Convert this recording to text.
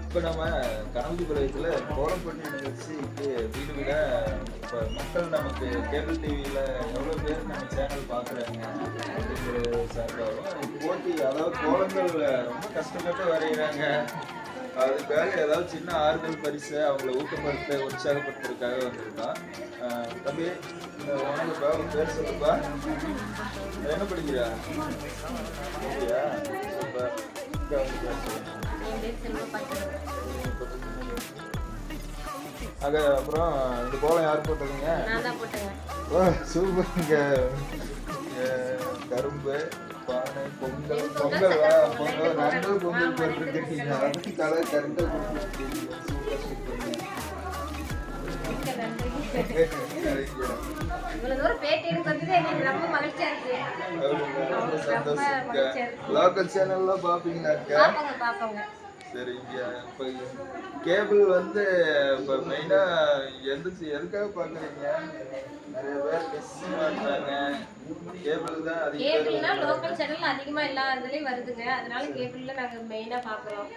இப்போ நம்ம கனவுபாளையத்தில் கோலப்பட்டி நிகழ்ச்சிக்கு வீடு விட இப்போ மக்கள் நமக்கு கேபிள் டிவியில் எவ்வளோ பேர் நம்ம சேனல் பார்க்குறாங்க அப்படிங்கிற சார்பாகவும் போட்டி, அதாவது கோலங்கள் ரொம்ப கஷ்டப்பட்டு வரைகிறாங்க. அதுக்காக ஏதாவது சின்ன ஆறுதல் பரிசு அவங்கள ஊக்கப்படுத்த உற்சாகப்படுத்துறதுக்காக வந்திருக்கோம். தம்பி, உனக்குப்பா உன் பேர் சொல்லுப்பா, என்ன படிக்கிறா? அப்படியா? அப்புறம் இந்த கோலம் யார் போட்டதுங்க? சூப்பருங்க. கரும்பு, பானை, பொங்கல் பொங்கல் பொங்கல் பொங்கல் போட்டுருக்கீங்க. அதுக்கு தலை கரெக்டாக கொடுத்துருக்கீங்க. சூப்பர் சூப்பருங்க. லோக்கல் சேனல்லாம் பாப்பீங்களாக்கா? சரிங்க. இப்போ கேபிள் வந்து இப்போ மெயினாக எதுக்காக பார்க்குறீங்க? நிறைய பேர் மிஸ் பண்ணுறாங்க. கேபிள் தான் கேபிள்னா லோக்கல் சேனல் அதிகமாக எல்லா இதுலேயும் வருதுங்க. அதனால கேபிளில் நாங்கள் மெயினாக பார்க்குறோம்.